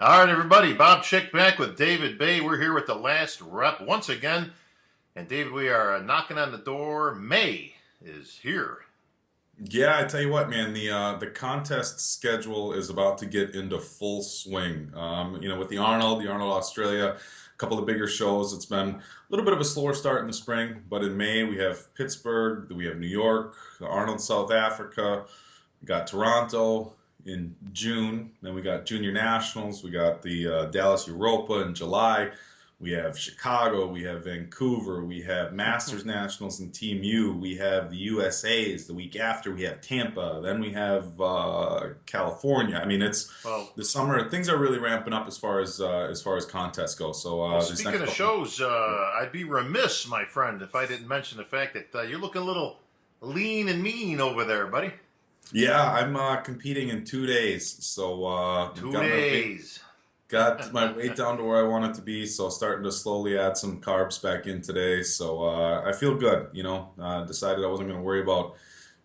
All right, everybody. Bob Cicherillo back with David Baye. We're here with the last rep once again. And David, we are knocking on the door. May is here. Yeah, I tell you what, man, the contest schedule is about to get into full swing. With the Arnold Australia, a couple of bigger shows. It's been a little bit of a slower start in the spring, but in May we have Pittsburgh, we have New York, the Arnold South Africa, we got Toronto in June, then we got Junior Nationals, we got the Dallas Europa in July. We have Chicago, we have Vancouver, we have Masters Nationals and Team U, we have the USA's the week after, we have Tampa, then we have California. I mean, it's Well, the summer. Things are really ramping up as far as contests go. So this speaking next of couple. shows, I'd be remiss, my friend, if I didn't mention the fact that you're looking a little lean and mean over there, buddy. Yeah, I'm competing in 2 days, so Two got my weight days. got my weight down to where I want it to be. So starting to slowly add some carbs back in today. So I feel good. Decided I wasn't going to worry about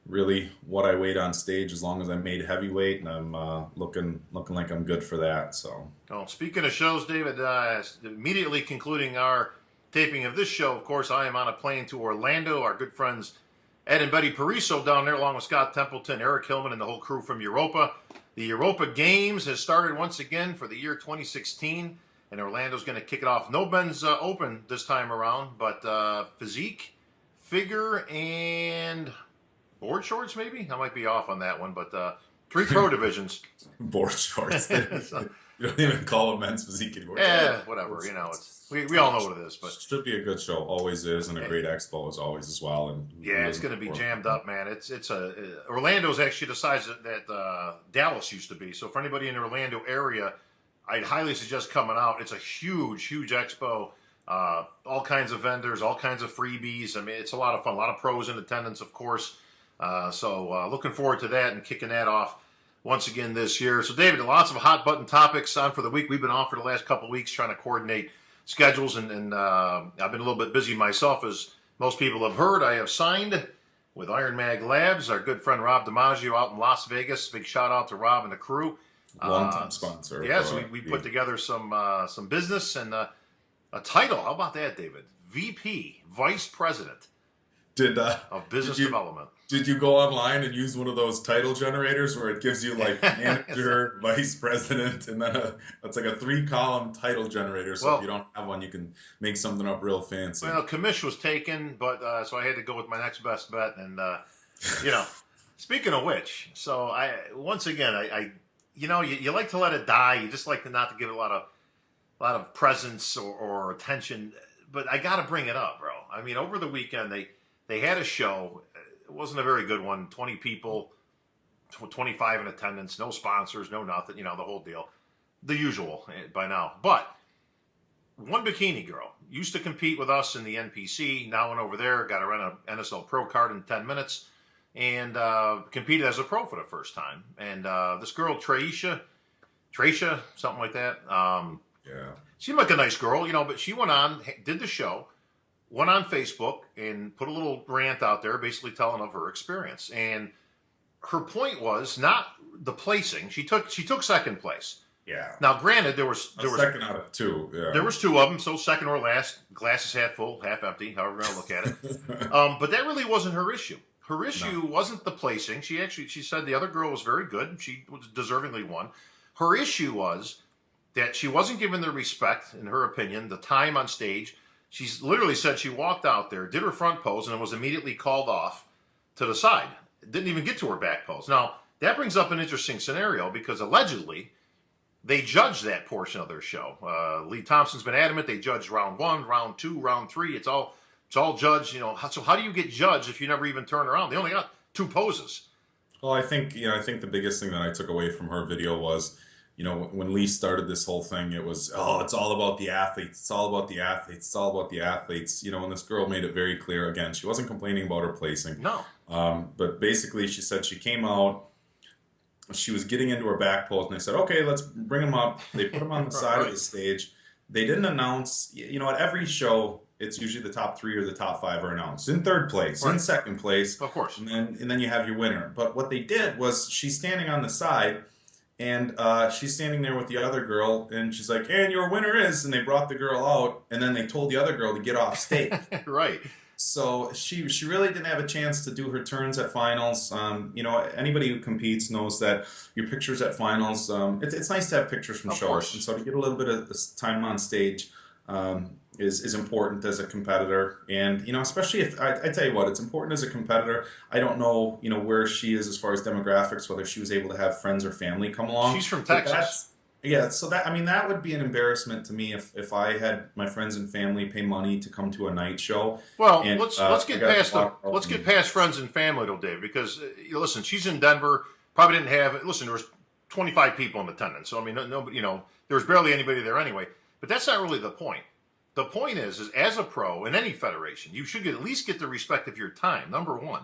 really what I weighed on stage as long as I made heavyweight, and I'm looking like I'm good for that. So Well, speaking of shows, David, immediately concluding our taping of this show, of course, I am on a plane to Orlando. Our good friends Ed and Betty Pariso down there, along with Scott Templeton, Eric Hillman, and the whole crew from Europa. The Europa Games has started once again for the year 2016, and Orlando's going to kick it off. No men's open this time around, but physique, figure, and board shorts, maybe? I might be off on that one, but three pro divisions. board shorts. So, You don't even call them men's physique anymore. whatever. We all know what it is, but Should be a good show. Always is, and a great expo as always as well. And yeah, it's going to be jammed up, man. Orlando's actually the size that Dallas used to be. So for anybody in the Orlando area, I'd highly suggest coming out. It's a huge, huge expo. All kinds of vendors, all kinds of freebies. I mean, it's a lot of fun. A lot of pros in attendance, of course. So looking forward to that and kicking that off once again this year. So David, lots of hot button topics on for the week. We've been off for the last couple of weeks trying to coordinate schedules, and I've been a little bit busy myself, as most people have heard. I have signed with IronMag Labs. Our good friend Rob DiMaggio out in Las Vegas. Big shout out to Rob and the crew. long-time sponsor. Yeah, so we put together some business and a title. How about that, David? VP, Vice President Did of Business Development. Did you go online and use one of those title generators where it gives you like manager, vice president, and then it's like a 3-column title generator? So Well, if you don't have one, you can make something up real fancy. Well, commish was taken, but so I had to go with my next best bet. And you know, speaking of which, so once again, you like to let it die. You just like to not to give it a lot of presence or attention. But I got to bring it up, bro. I mean, over the weekend they had a show. It wasn't a very good one. 20 people, 25 in attendance, no sponsors, no nothing. The whole deal, the usual by now. But one bikini girl used to compete with us in the NPC. Now went over there, got to run an NSL Pro card in 10 minutes, and competed as a pro for the first time. And this girl, Tracia, something like that. Yeah. Seemed like a nice girl, but she went on, did the show, went on Facebook and put a little rant out there, basically telling of her experience. And her point was not the placing. She took second place. Yeah. Now, granted, there was second out of two. Yeah. there was two of them, so second or last, glass is half full, half empty, however you want to look at it. But that really wasn't her issue. Her issue wasn't the placing. She said the other girl was very good. She was deservingly won. Her issue was that she wasn't given the respect, in her opinion, the time on stage. She's literally said she walked out there, did her front pose, and was immediately called off to the side. Didn't even get to her back pose. Now, that brings up an interesting scenario because allegedly they judged that portion of their show. Lee Thompson's been adamant they judged round 1, round 2, round 3. It's all judged. So how do you get judged if you never even turn around? They only got 2 poses. Well, I think the biggest thing that I took away from her video was, when Lee started this whole thing, it was, it's all about the athletes. It's all about the athletes. It's all about the athletes. And this girl made it very clear. Again, she wasn't complaining about her placing. No. But basically, she said she came out, she was getting into her back pose, and they said, okay, let's bring him up. They put him on the side of the stage. They didn't announce, at every show, it's usually the top 3 or the top 5 are announced. In third place, in second place. Of course. And then you have your winner. But what they did was she's standing on the side, And she's standing there with the other girl, and she's like, "And your winner is," and they brought the girl out, and then they told the other girl to get off stage. Right. So she really didn't have a chance to do her turns at finals. Anybody who competes knows that your pictures at finals. It's nice to have pictures from Of shows, and course. so to get a little bit of this time on stage is important as a competitor. And especially if I tell you what, it's important as a competitor. I don't know where she is as far as demographics, whether she was able to have friends or family come along. She's from But Texas. yeah, so that would be an embarrassment to me if I had my friends and family pay money to come to a night show, Well, and let's I get got to past the walk out let's get and past friends and family though, Dave, because listen, she's in Denver. Probably didn't have. Listen, there was 25 people in attendance, so I mean, nobody. There was barely anybody there anyway. But that's not really the point. The point is as a pro in any federation, you should at least get the respect of your time. Number one.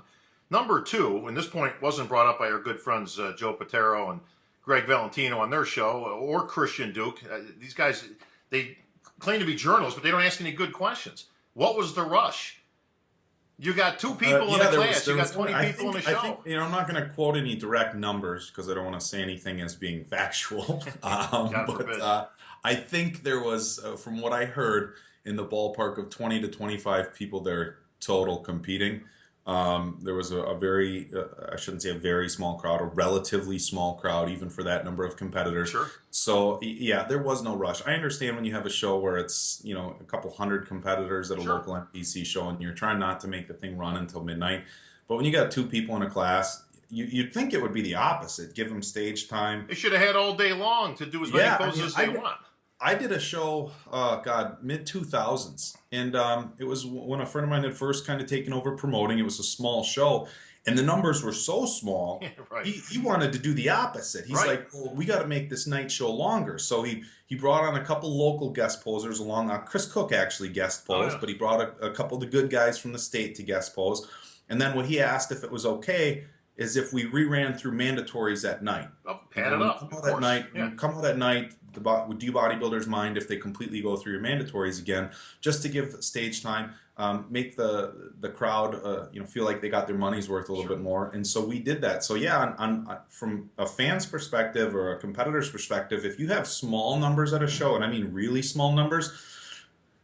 Number two, and this point wasn't brought up by our good friends Joe Patero and Greg Valentino on their show, or Christian Duke. These guys, they claim to be journalists, but they don't ask any good questions. What was the rush? You got two people in a class. You got 20 people in a I think show. I'm not going to quote any direct numbers because I don't want to say anything as being factual. God But forbid. I think there was, from what I heard, in the ballpark of 20 to 25 people there total competing. There was a very, I shouldn't say a very small crowd, a relatively small crowd, even for that number of competitors. Sure. So, yeah, there was no rush. I understand when you have a show where it's, a couple hundred competitors at a Sure. local NPC show and you're trying not to make the thing run until midnight. But when you got two people in a class, you'd think it would be the opposite. Give them stage time. They should have had all day long to do as many Yeah, poses as they want. I did a show, God, mid 2000s, and it was when a friend of mine had first kind of taken over promoting. It was a small show, and the numbers were so small. Yeah, right. He wanted to do the opposite. He's Right. like, well, we got to make this night show longer. So he brought on a couple local guest posers along. Chris Cook actually guest Oh, posed, yeah. but he brought a couple of the good guys from the state to guest pose. And then what he asked if it was okay is if we reran through mandatories at night. Oh, pad it up. Come Of out at course. night. Yeah. Come out at night. Do you bodybuilders mind if they completely go through your mandatories again, just to give stage time, make the crowd feel like they got their money's worth a little Sure. bit more, and so we did that. So yeah, from a fan's perspective or a competitor's perspective, if you have small numbers at a show, and I mean really small numbers,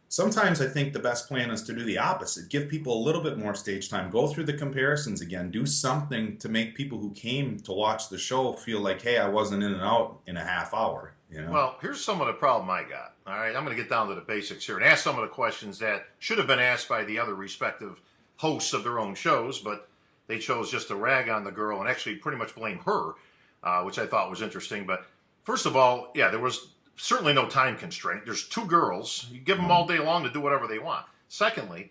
sometimes I think the best plan is to do the opposite. Give people a little bit more stage time. Go through the comparisons again. Do something to make people who came to watch the show feel like, hey, I wasn't in and out in a half hour. Well, here's some of the problem I got. All right, I'm going to get down to the basics here and ask some of the questions that should have been asked by the other respective hosts of their own shows, but they chose just to rag on the girl and actually pretty much blame her, which I thought was interesting. But first of all, yeah, there was certainly no time constraint. There's two girls. You give them all day long to do whatever they want. Secondly,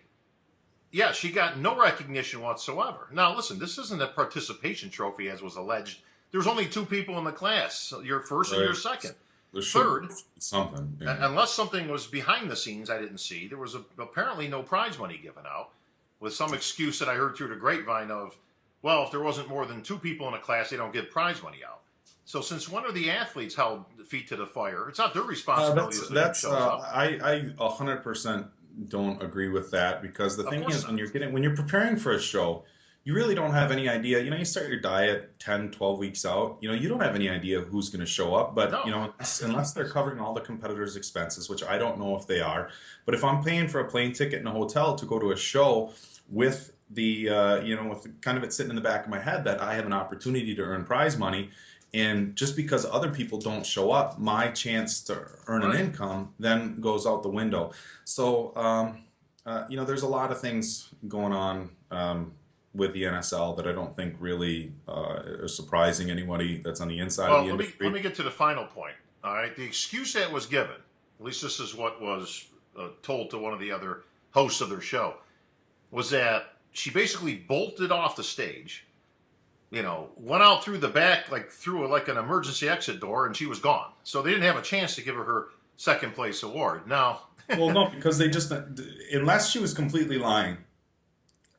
yeah, she got no recognition whatsoever. Now, listen, this isn't a participation trophy as was alleged. There's only two people in the class. So you're first and you're Right. second. There should Third, be something. unless something was behind the scenes I didn't see, there was apparently no prize money given out, with some excuse that I heard through the grapevine of, well, if there wasn't more than two people in a class, they don't give prize money out. So since when are the athletes held feet to the fire? It's not their responsibility as That's shows up. I 100% don't agree with that, because the Of thing course is, not. when you're preparing for a show, you really don't have any idea. You start your diet 10, 12 weeks out. You don't have any idea who's going to show up. But No. unless they're covering all the competitors' expenses, which I don't know if they are. But if I'm paying for a plane ticket and a hotel to go to a show with with kind of it sitting in the back of my head that I have an opportunity to earn prize money, and just because other people don't show up, my chance to earn an Right. income then goes out the window. So, there's a lot of things going on with the NSL that I don't think really are surprising anybody that's on the inside Well, of the let me industry. get to the final point. All right, the excuse that was given, at least this is what was told to one of the other hosts of their show, was that she basically bolted off the stage. Went out through the back, like through an emergency exit door, and she was gone. So they didn't have a chance to give her second place award. Now, Well, no, because they just, unless she was completely lying,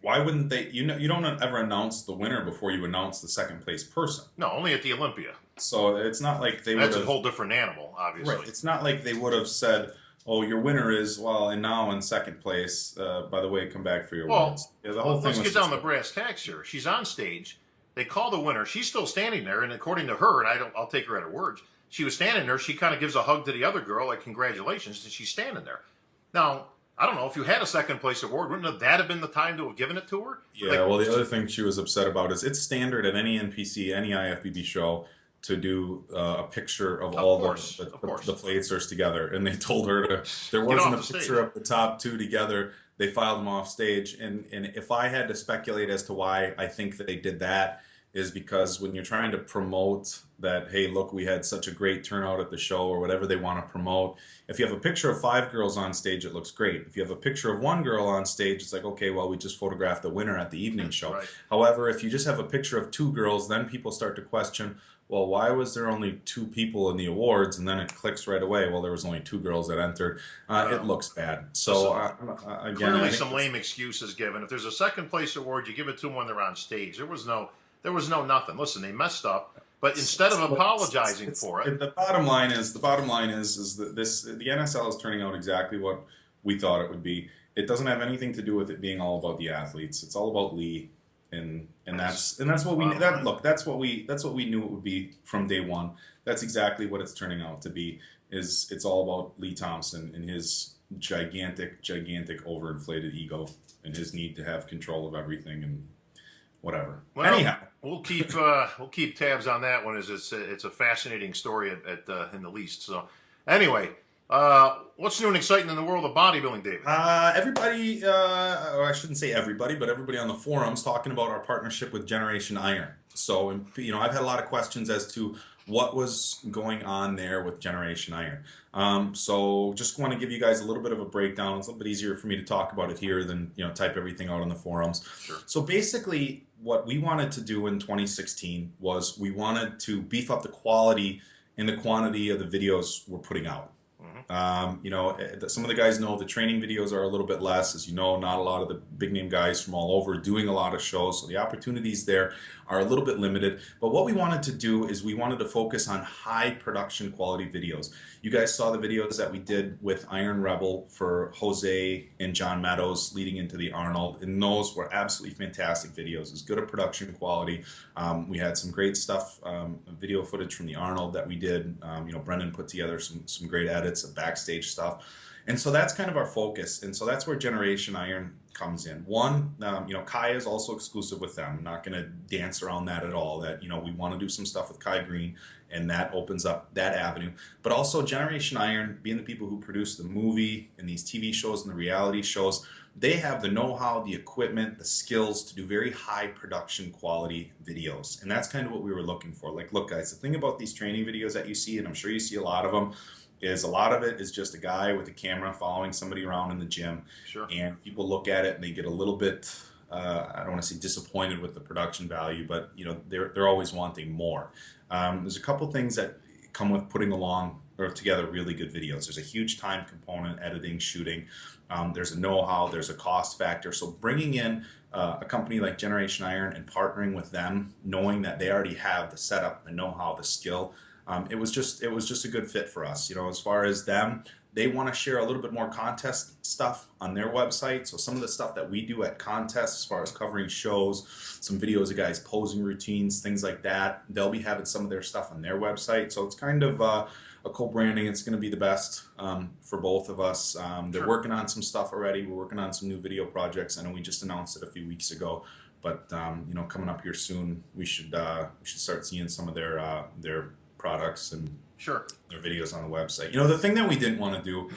why wouldn't they? You don't ever announce the winner before you announce the second place person. no, only at the Olympia. So it's not like they would That's a have. whole different animal, obviously. Right. It's not like they would have said, "Oh, your winner is and now in second place. By the way, come back for your Well, awards." Yeah, the whole thing let's was get down just to brass tacks here. She's on stage. They call the winner. She's still standing there, and according to her, and I'll take her at her words, she was standing there. She kind of gives a hug to the other girl, like congratulations, and she's standing there. Now, I don't know if you had a second place award, wouldn't that have been the time to have given it to her? Yeah, well, the other thing she was upset about is it's standard at any NPC, any IFBB show to do a picture of all the placers together, and they told her there wasn't a picture of the top two together. They filed them off stage, and if I had to speculate as to why I think that they did that, is because when you're trying to promote that, hey, look, we had such a great turnout at the show, or whatever they want to promote, if you have a picture of 5 girls on stage, it looks great. If you have a picture of 1 girl on stage, it's like, okay, well, we just photographed the winner at the evening show. Right. However, if you just have a picture of 2 girls, then people start to question, well, why was there only 2 people in the awards? And then it clicks right away, well, there was only 2 girls that entered. It looks bad. So, again, clearly some lame excuses given. If there's a second place award, you give it to them when they're on stage. There was no nothing. Listen, they messed up, but instead of apologizing for it, the bottom line is that the NSL is turning out exactly what we thought it would be. It doesn't have anything to do with it being all about the athletes. It's all about Lee, and that's what we that's what we knew it would be from day one. That's exactly what it's turning out to be. It's all about Lee Thompson and his gigantic overinflated ego and his need to have control of everything and whatever. Well, anyhow, we'll keep tabs on that one, as it's a fascinating story at in the least. So anyway, what's new and exciting in the world of bodybuilding, David? Everybody, or I shouldn't say everybody, but everybody on the forums talking about our partnership with Generation Iron. So, I've had a lot of questions as to what was going on there with Generation Iron. So just want to give you guys a little bit of a breakdown. It's a little bit easier for me to talk about it here than type everything out on the forums. Sure. So basically, what we wanted to do in 2016 was we wanted to beef up the quality and the quantity of the videos we're putting out. Some of the guys know the training videos are a little bit less. As you know, not a lot of the big name guys from all over doing a lot of shows, so the opportunities there are a little bit limited. But what we wanted to do is we wanted to focus on high production quality videos. You guys saw the videos that we did with Iron Rebel for Jose and John Meadows leading into the Arnold, and those were absolutely fantastic videos. As good a production quality. We had some great stuff, video footage from the Arnold that we did. Brendan put together some great edits of backstage stuff. And so that's kind of our focus. And so that's where Generation Iron comes in. One, Kai is also exclusive with them. I'm not going to dance around that at all. That, we want to do some stuff with Kai Green, and that opens up that avenue. But also Generation Iron, being the people who produce the movie and these TV shows and the reality shows, they have the know-how, the equipment, the skills to do very high production quality videos. And that's kind of what we were looking for. Like, look, guys, the thing about these training videos that you see, and I'm sure you see a lot of them, is a lot of it is just a guy with a camera following somebody around in the gym. Sure. And people look at it and they get a little bit, I don't want to say disappointed with the production value, but they're always wanting more. There's a couple things that come with putting together really good videos. There's a huge time component, editing, shooting. There's a know-how, there's a cost factor. So bringing in a company like Generation Iron and partnering with them, knowing that they already have the setup, the know-how, the skill, it was just a good fit for us. As far as them, they want to share a little bit more contest stuff on their website. So some of the stuff that we do at contests, as far as covering shows, some videos of guys posing routines, things like that, they'll be having some of their stuff on their website. So it's kind of a co-branding. It's going to be the best for both of us. They're working on some stuff already. We're working on some new video projects. I know we just announced it a few weeks ago, but coming up here soon, we should start seeing some of their products and their videos on the website. The thing that we didn't want to do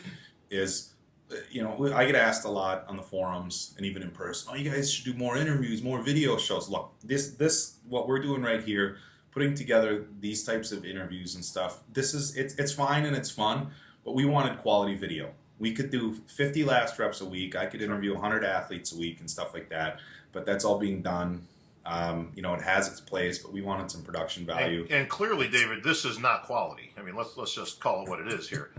is, I get asked a lot on the forums and even in person, oh, you guys should do more interviews, more video shows. Look, this what we're doing right here, putting together these types of interviews and stuff, it's fine and it's fun, but we wanted quality video. We could do 50 last reps a week. I could interview 100 athletes a week and stuff like that, but that's all being done. It has its place, but we wanted some production value. And clearly, David, this is not quality. I mean, let's just call it what it is here.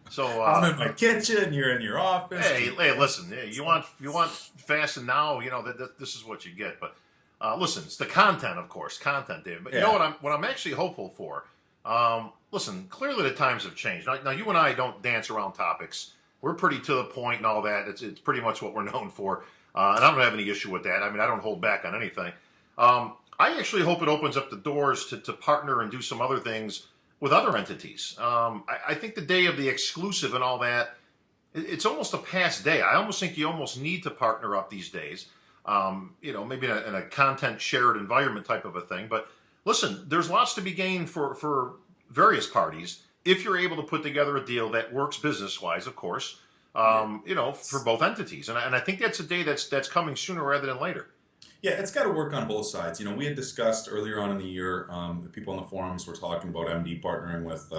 So I'm in my kitchen. You're in your office. Hey, listen. You want fast and now. This is what you get. But listen, it's the content, of course, David. But you know what I'm actually hopeful for. Listen, clearly the times have changed. Now you and I don't dance around topics. We're pretty to the point and all that. It's pretty much what we're known for, and I don't have any issue with that. I mean, I don't hold back on anything. I actually hope it opens up the doors to partner and do some other things with other entities. I think the day of the exclusive and all that, it's almost a past day. I almost think you almost need to partner up these days. Maybe in a content shared environment type of a thing. But listen, there's lots to be gained for various parties if you're able to put together a deal that works business wise, of course. For both entities, and I think that's a day that's coming sooner rather than later. Yeah, it's got to work on both sides. We had discussed earlier on in the year, the people on the forums were talking about MD partnering with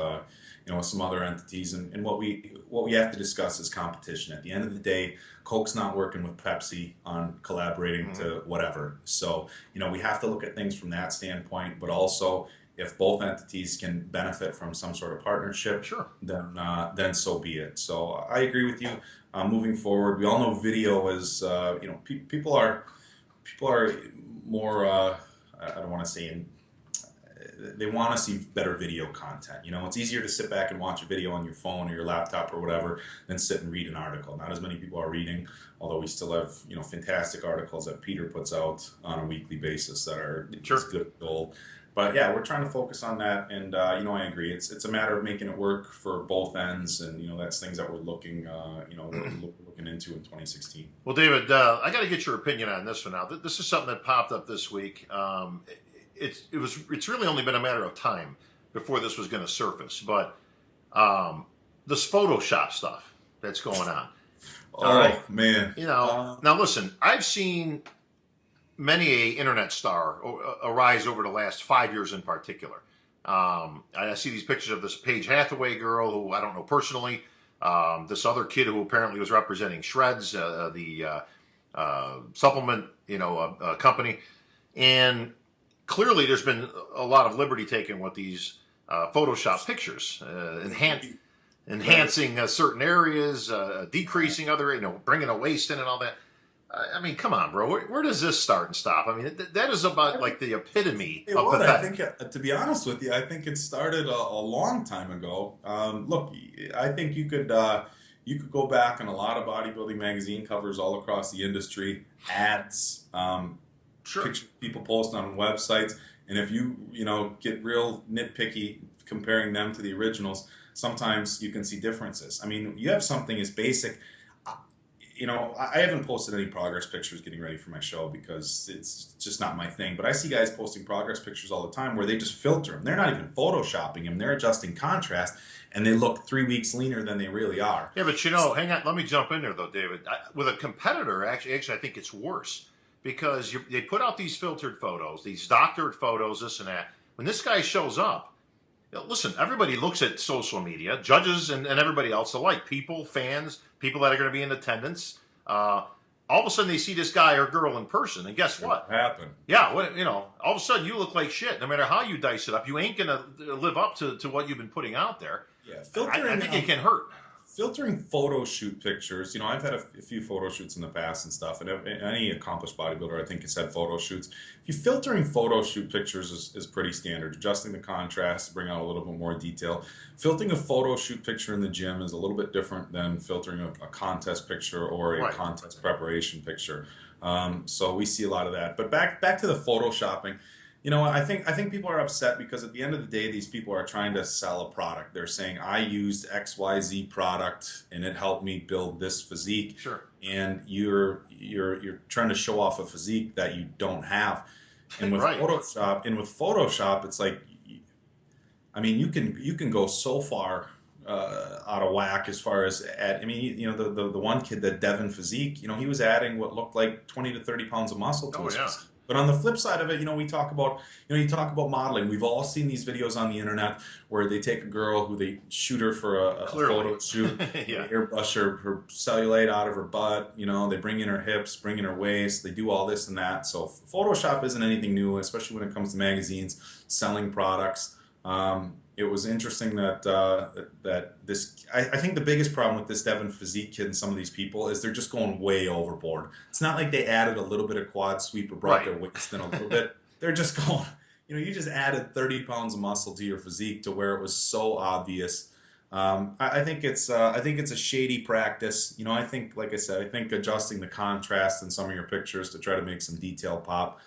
some other entities, and what we have to discuss is competition. At the end of the day, Coke's not working with Pepsi on collaborating to whatever. So, we have to look at things from that standpoint, but also if both entities can benefit from some sort of partnership, Sure. then so be it. So I agree with you. Moving forward, we all know video is, people are more, I don't want to say, they want to see better video content. It's easier to sit back and watch a video on your phone or your laptop or whatever than sit and read an article. Not as many people are reading, although we still have, fantastic articles that Peter puts out on a weekly basis that are just good gold. But yeah, we're trying to focus on that, and I agree. It's a matter of making it work for both ends, and that's things that we're looking into in 2016. Well, David, I got to get your opinion on this one now. This is something that popped up this week. It's really only been a matter of time before this was going to surface, but this Photoshop stuff that's going on. All right, man. Now listen, I've seen many a internet star arise over the last 5 years in particular. I see these pictures of this Paige Hathaway girl who I don't know personally, this other kid who apparently was representing Shreds, the supplement, company, and clearly there's been a lot of liberty taken with these Photoshop pictures, enhancing certain areas, decreasing other, bringing a waist in and all that. I mean, come on, bro. Where does this start and stop? I mean, that is about like the epitome of pathetic. I think, to be honest with you, I think it started a long time ago. Look, I think you could go back on a lot of bodybuilding magazine covers all across the industry, ads, pictures people post on websites, and if you get real nitpicky comparing them to the originals, sometimes you can see differences. I mean, you have something as basic. I haven't posted any progress pictures getting ready for my show because it's just not my thing. But I see guys posting progress pictures all the time where they just filter them. They're not even photoshopping them. They're adjusting contrast, and they look 3 weeks leaner than they really are. Yeah, but hang on. Let me jump in there, though, David. With a competitor, actually, I think it's worse because they put out these filtered photos, these doctored photos, this and that. When this guy shows up, listen, everybody looks at social media, judges and everybody else alike, people, fans, people that are going to be in attendance. All of a sudden they see this guy or girl in person, and guess what? Happened. Yeah, all of a sudden you look like shit. No matter how you dice it up, you ain't going to live up to what you've been putting out there. Yeah, I think it can hurt. Filtering photo shoot pictures, I've had a few photo shoots in the past and stuff, and any accomplished bodybuilder, I think, has had photo shoots. Filtering photo shoot pictures is pretty standard. Adjusting the contrast to bring out a little bit more detail. Filtering a photo shoot picture in the gym is a little bit different than filtering a contest picture or a contest preparation picture. So we see a lot of that. But back to the photoshopping. I think people are upset because at the end of the day, these people are trying to sell a product. They're saying, I used XYZ product and it helped me build this physique. Sure. And you're trying to show off a physique that you don't have. And with Photoshop, it's like, I mean, you can go so far out of whack as far as the one kid, that Devin physique, he was adding what looked like 20 to 30 pounds of muscle to his physique. But on the flip side of it, we talk about, you talk about modeling. We've all seen these videos on the internet where they take a girl who they shoot her for a photo shoot, airbrush her cellulite out of her butt, they bring in her hips, bring in her waist, they do all this and that. So Photoshop isn't anything new, especially when it comes to magazines, selling products. It was interesting that I think the biggest problem with this Devon physique kid and some of these people is they're just going way overboard. It's not like they added a little bit of quad sweep or brought their waist in a little bit. They're just going, you just added 30 pounds of muscle to your physique to where it was so obvious. I think it's a shady practice. I think, like I said, adjusting the contrast in some of your pictures to try to make some detail pop.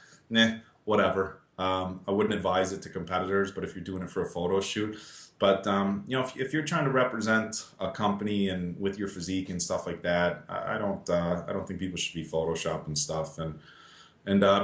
whatever. I wouldn't advise it to competitors, but if you're doing it for a photo shoot. But if you're trying to represent a company and with your physique and stuff like that, I don't think people should be photoshopping stuff. And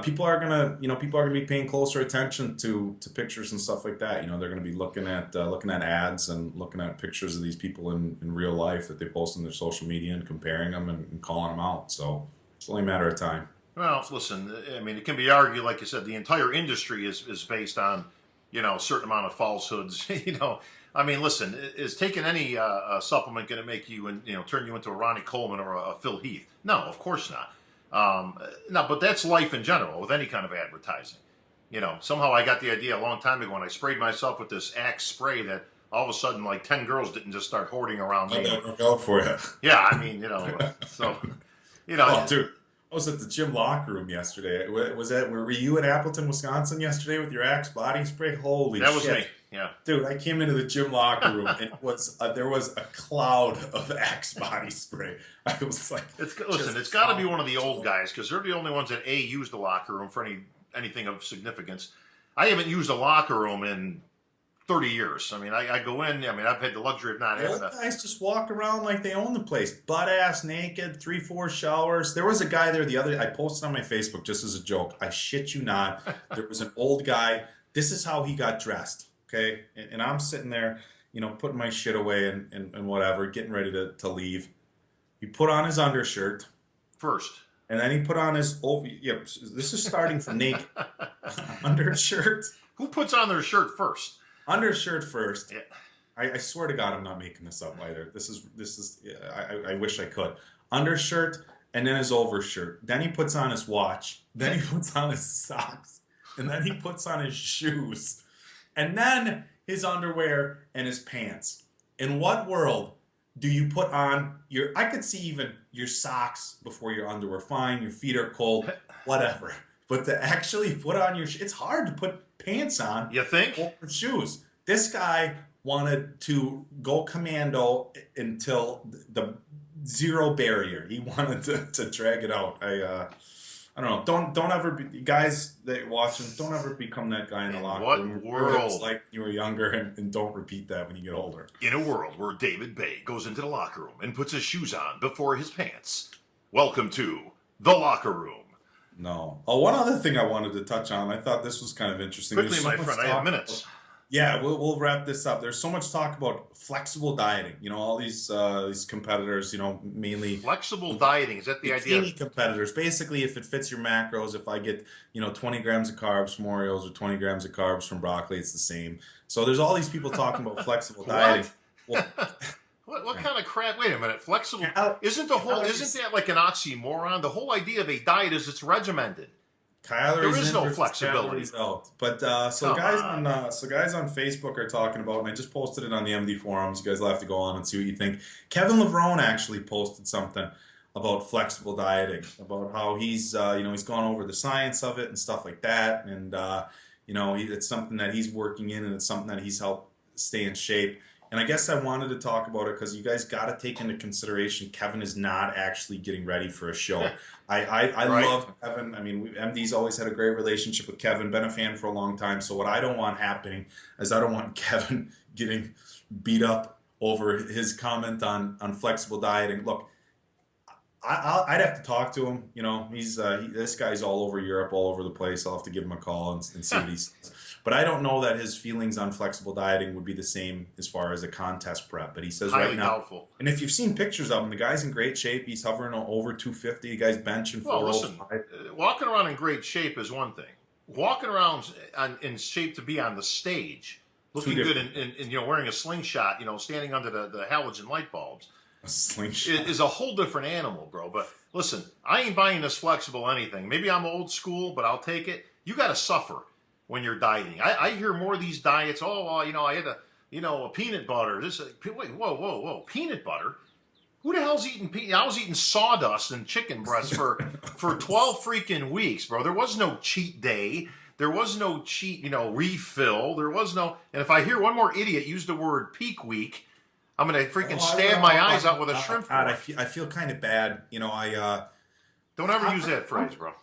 people are gonna be paying closer attention to pictures and stuff like that. They're gonna be looking at ads and looking at pictures of these people in real life that they post on their social media and comparing them and calling them out. So it's only a matter of time. Well, listen, I mean, it can be argued, like you said, the entire industry is based on, a certain amount of falsehoods. I mean, listen, is taking any supplement going to make you, turn you into a Ronnie Coleman or a Phil Heath? No, of course not. No, but that's life in general with any kind of advertising. Somehow I got the idea a long time ago when I sprayed myself with this Axe spray that all of a sudden like 10 girls didn't just start hoarding around me. Look out for you. Yeah, I mean, so, Oh, dude. I was at the gym locker room yesterday. Were you in Appleton, Wisconsin yesterday with your Axe body spray? Holy shit. That was me, yeah. Dude, I came into the gym locker room and there was a cloud of Axe body spray. I was like, it's got to be one of the old guys because they're the only ones that use the locker room for anything of significance. I haven't used a locker room in 30 years. I mean, I go in. I mean, I've had the luxury of not having that. Guys just walk around like they own the place, butt ass naked, 3-4 showers. There was a guy there I posted on my Facebook just as a joke. I shit you not. There was an old guy. This is how he got dressed. Okay, and I'm sitting there, putting my shit away and whatever, getting ready to leave. He put on his undershirt first, and then he put on his this is starting from naked undershirt. Who puts on their shirt first? Undershirt first. Yeah. I swear to God, I'm not making this up either. This is. I wish I could. Undershirt and then his overshirt. Then he puts on his watch. Then he puts on his socks, and then he puts on his shoes, and then his underwear and his pants. In what world do you put on your? I could see even your socks before your underwear. Fine, your feet are cold, whatever. But to actually put on it's hard to put pants on. You think? Over shoes. This guy wanted to go commando until the zero barrier. He wanted to drag it out. I don't know. Don't ever be guys that watching. Don't ever become that guy in the locker room. What world? It's like you were younger, and don't repeat that when you get older. In a world where David Baye goes into the locker room and puts his shoes on before his pants. Welcome to the locker room. No. Oh, one other thing I wanted to touch on. I thought this was kind of interesting. Quickly, my friend, I have minutes. Yeah, we'll wrap this up. There's so much talk about flexible dieting. All these competitors. Mainly flexible dieting. Is that the idea? Bikini competitors. Basically, if it fits your macros, if I get 20 grams of carbs from Oreos or 20 grams of carbs from broccoli, it's the same. So there's all these people talking about flexible dieting. Well, What kind of crap? Wait a minute. Flexible isn't that like an oxymoron? The whole idea of a diet is it's regimented. Calories there is in no versus flexibility. Calories out. But guys on Facebook are talking about, and I just posted it on the MD forums. You guys will have to go on and see what you think. Kevin Levrone actually posted something about flexible dieting, about how he's he's gone over the science of it and stuff like that, and it's something that he's working in, and it's something that he's helped stay in shape. And I guess I wanted to talk about it because you guys got to take into consideration Kevin is not actually getting ready for a show. I right. love Kevin. I mean, MD's always had a great relationship with Kevin, been a fan for a long time. So what I don't want happening is I don't want Kevin getting beat up over his comment on flexible dieting. Look, I'd have to talk to him. This guy's all over Europe, all over the place. I'll have to give him a call and see what he says. But I don't know that his feelings on flexible dieting would be the same as far as a contest prep. But he says highly right now, doubtful. And if you've seen pictures of him, the guy's in great shape. He's hovering over 250. The guy's benching 405. Walking around in great shape is one thing. Walking around in shape to be on the stage, looking good and wearing a slingshot, standing under the halogen light bulbs. A slingshot is a whole different animal, bro. But listen, I ain't buying this flexible anything. Maybe I'm old school, but I'll take it. You got to suffer when you're dieting. I hear more of these diets. I had a peanut butter. Wait, whoa, peanut butter? Who the hell's eating peanut? I was eating sawdust and chicken breasts for 12 freaking weeks, bro. There was no cheat day. There was no cheat, refill. There was no. And if I hear one more idiot use the word peak week, I'm gonna freaking stab my eyes out with a shrimp fork. I feel kind of bad. Don't ever use that phrase, bro.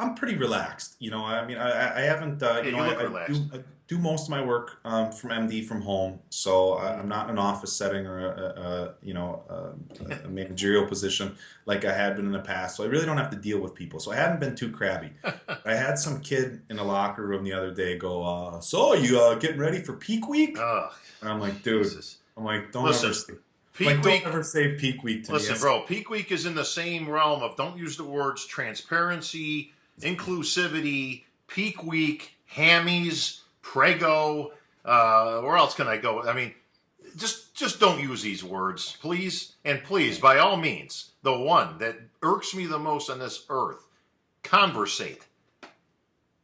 I'm pretty relaxed. You know, I mean, I haven't, Yeah, you look relaxed. I do most of my work from MD from home, so I'm Mm. not in an office setting or a managerial position like I had been in the past. So I really don't have to deal with people. So I hadn't been too crabby. I had some kid in the locker room the other day go, "So you getting ready for peak week?" Oh, And I'm like, "Dude, Jesus. I'm like, Listen, peak don't week. ever say peak week to me." Listen, bro. Peak week is in the same realm of don't use the words transparency, inclusivity, peak week, hammies, prego. Where else can I go? I mean, just don't use these words, please. And please, by all means, the one that irks me the most on this earth, conversate.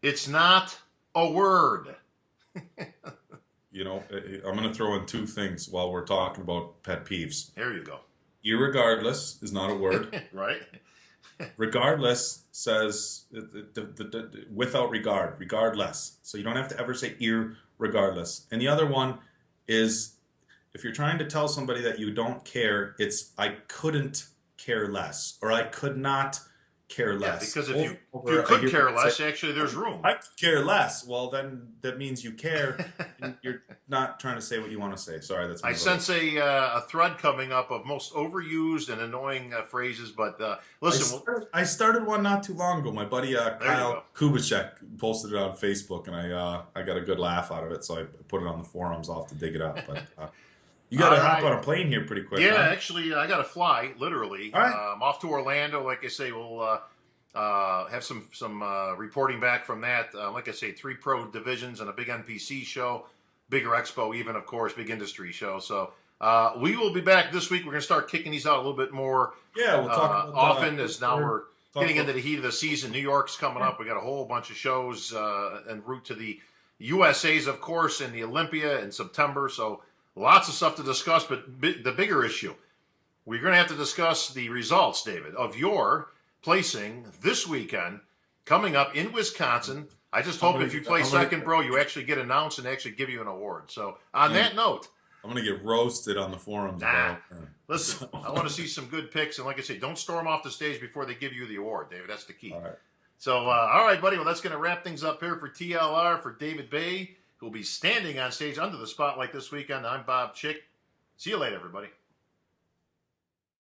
It's not a word. You know, I'm going to throw in two things while we're talking about pet peeves. There you go. Irregardless is not a word. Right? Regardless says without regard, regardless. So you don't have to ever say irregardless. And the other one is if you're trying to tell somebody that you don't care, it's I couldn't care less or I could not care Yeah, less. because if you Over, I could hear care people less, say, actually, there's room. I could care less. Well, then that means you care. And you're not trying to say what you want to say. Sorry, that's my I little. sense a thread coming up of most overused and annoying phrases, but listen, I started one not too long ago. My buddy there you Kyle go. Kubicek posted it on Facebook, and I got a good laugh out of it, so I put it on the forums. I'll have to dig it up. But you got All to hop right. on a plane here pretty quick, Yeah, huh? actually, I got to fly, literally. All right. I'm off to Orlando. Like I say, we'll have some reporting back from that. Like I say, 3 pro divisions and a big NPC show, bigger expo, even, of course, big industry show. So we will be back this week. We're going to start kicking these out a little bit more Yeah, we'll talk about often as now we're talk getting about into the heat of the season. New York's coming up. We got a whole bunch of shows en route to the USA's, of course, and the Olympia in September. So lots of stuff to discuss. But the bigger issue, we're going to have to discuss the results, David, of your placing this weekend coming up in Wisconsin. I just hope if you place second, bro, you actually get announced and actually give you an award. So on that note, I'm gonna get roasted on the forums. Nah. About listen, I want to see some good picks. And like I say, don't storm off the stage before they give you the award, David. That's the key. All right. So, all right, buddy. Well, that's going to wrap things up here for TLR for David Baye, who will be standing on stage under the spotlight this weekend. I'm Bob Chick. See you later, everybody.